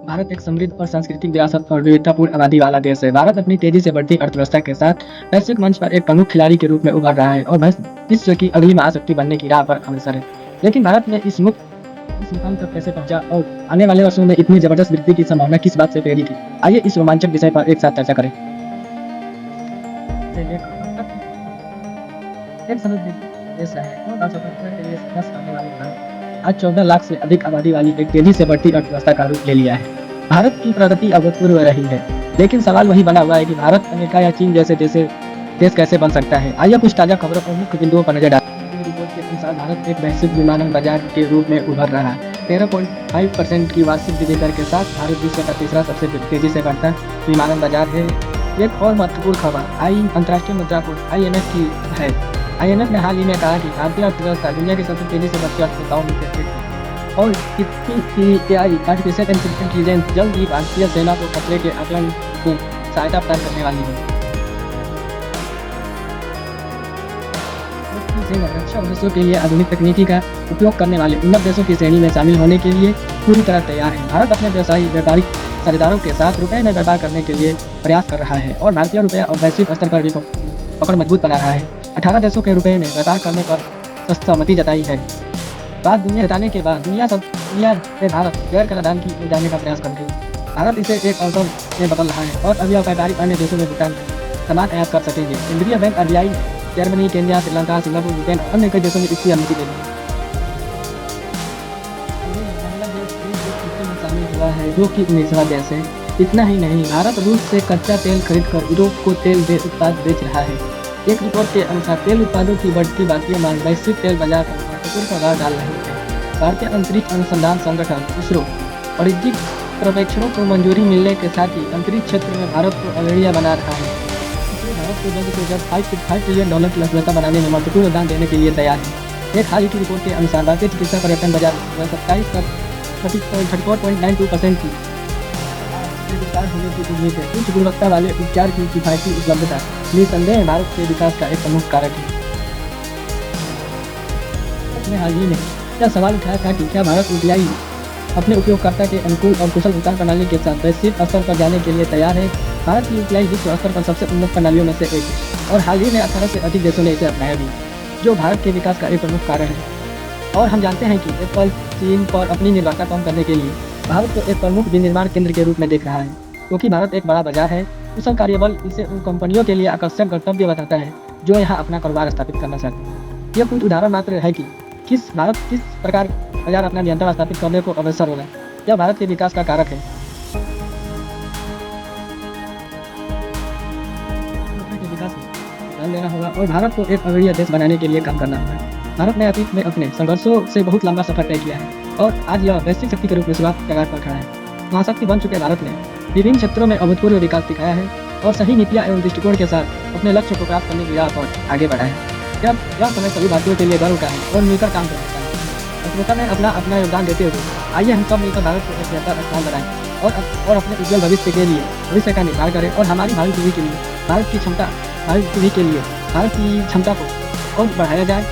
भारत एक समृद्ध और सांस्कृतिक विरासत और विविधतापूर्ण आबादी वाला देश है। भारत अपनी तेजी से बढ़ती अर्थव्यवस्था के साथ वैश्विक मंच पर एक प्रमुख खिलाड़ी के रूप में उभर रहा है और विश्व की अगली महाशक्ति बनने की राह पर अग्रसर है। लेकिन भारत में इस मुकाम तक कैसे पहुंचा और आने वाले वर्षों में इतनी जबरदस्त वृद्धि की संभावना किस बात से प्रेरित है? आइए इस रोमांचक विषय पर एक साथ चर्चा करें। एक समृद्ध देश है और अर्थव्यवस्था के लिए संघर्ष करने वाले भारत आज 14 लाख से अधिक आबादी वाली एक तेजी से बढ़ती अर्थव्यवस्था का रूप ले लिया है। भारत की प्रगति अभूतपूर्व रही है, लेकिन सवाल वही बना हुआ है कि भारत अमेरिका या चीन जैसे देश कैसे बन सकता है। आइए कुछ ताजा खबरों और मुख्य बिंदुओं पर नजर डालें। रिपोर्ट के अनुसार भारत एक वैश्विक विमानन बाजार के रूप में उभर रहा है। 13.5% की वार्षिक वृद्धि दर के साथ भारत विश्व का तीसरा सबसे तेजी से बढ़ता विमानन बाजार है। एक और महत्वपूर्ण खबर अंतर्राष्ट्रीय मुद्रा कोष IMF की है। IMF ने हाल ही में कहा कि भारतीय अर्थव्यवस्था दुनिया की सबसे तेजी से बढ़ती अर्थव्यवस्थाओं में से एक है और इसकी AI आर्टिफिशियल इंटेलिजेंस जल्द ही भारतीय सेना को खतरे के आकलन में सहायता प्रदान करने वाली है। रक्षा उद्देश्यों के लिए आधुनिक तकनीकी का उपयोग करने वाले उन्नत देशों की श्रेणी में शामिल होने के लिए पूरी तरह तैयार है। भारत अपने व्यापारिक साझेदारों के साथ रुपये में व्यापार करने के लिए प्रयास कर रहा है और भारतीय रुपये और वैश्विक स्तर पर भी पकड़ मजबूत बना रहा है। 18 देशों के रुपये में व्यापार करने पर सहमति जताई है। बात दुनिया हटाने के बाद दुनिया से भारत गैर कराधान की ओर जाने का प्रयास कर रही है। भारत इसे एक अवसर में बदल रहा है और अब यह व्यापारी अन्य देशों में भुगतान सामान आयात कर सकेंगे। केंद्रीय bank RBI Germany, Kenya, Sri Lanka, Singapore, Britain और अन्य कई देशों में इसकी अनुमति दे दी है, जो कि 19वां देश है। इतना ही नहीं, भारत रूस से कच्चा तेल खरीदकर यूरोप को तेल उत्पाद बेच रहा है। एक रिपोर्ट के अनुसार तेल उत्पादों की बढ़ती भारतीय मांग वैश्विक तेल बाजार पर महत्वपूर्ण प्रभाव डाल रही है। भारतीय अंतरिक्ष अनुसंधान संगठन ISRO वाणिज्यिक सर्वेक्षणों को मंजूरी मिलने के साथ ही अंतरिक्ष क्षेत्र में भारत को अग्रणी बना रहा है। भारत को जल्द से जल्द $5 ट्रिलियन की अर्थव्यवस्था बनाने में महत्वपूर्ण योगदान देने के लिए तैयार है। एक हाल ही की रिपोर्ट के अनुसार भारतीय चिकित्सा पर्यटन बाजार 34.92% की विकास होने की उम्मीद है। उच्च गुणवत्ता वाले उपचार की किफायती उपलब्धता निसंदेह भारत के विकास का एक प्रमुख कारक है। उसने हाल ही में यह सवाल उठाया था कि क्या भारत UPI अपने उपयोगकर्ता के अनुकूल और कुशल भुगतान प्रणाली के साथ वैश्विक स्तर पर जाने के लिए तैयार है। भारत की UPI विश्व स्तर पर सबसे उन्नत प्रणालियों में से एक है और हाल ही में 18 से अधिक देशों ने इसे अपनाया भी, जो भारत के विकास का एक प्रमुख कारण है। और हम जानते हैं कि एप्पल चीन पर अपनी निर्भरता कम करने के लिए भारत को एक प्रमुख विनिर्माण केंद्र के रूप में देख रहा है। क्योंकि भारत एक बड़ा बाजार है, कुशल कार्यबल इसे उन कंपनियों के लिए आकर्षक गंतव्य बताता है जो यहाँ अपना कारोबार स्थापित करना चाहते हैं। यह कुछ उदाहरण मात्र है कि भारत किस प्रकार बाजार अपना नियंत्रण स्थापित करने को अग्रसर होगा। यह भारत के विकास का कारक है। ध्यान देना होगा और भारत को एक अग्रणी देश बनाने के लिए काम करना होगा। भारत ने अतीत में अपने संघर्षों से बहुत लंबा सफर तय किया है और आज यह वैश्विक शक्ति के रूप में शुरुआत कगार पर खड़ा है। महाशक्ति बन चुके भारत ने विभिन्न क्षेत्रों में अभूतपूर्व विकास दिखाया है और सही नीतियाँ एवं दृष्टिकोण के साथ अपने लक्ष्य को प्राप्त करने की राह पर आगे बढ़ा है। यह समय सभी भारतीयों के लिए गर्व का है और मिलकर काम करने का है। अर्थव्यवस्था में अपना योगदान देते हुए आइए हम सब मिलकर भारत को एक बेहतर स्थान बनाएं और अपने उज्जवल भविष्य का निर्माण करें और हमारी भावी पीढ़ी के लिए भारत की क्षमता को और बढ़ाया जाए।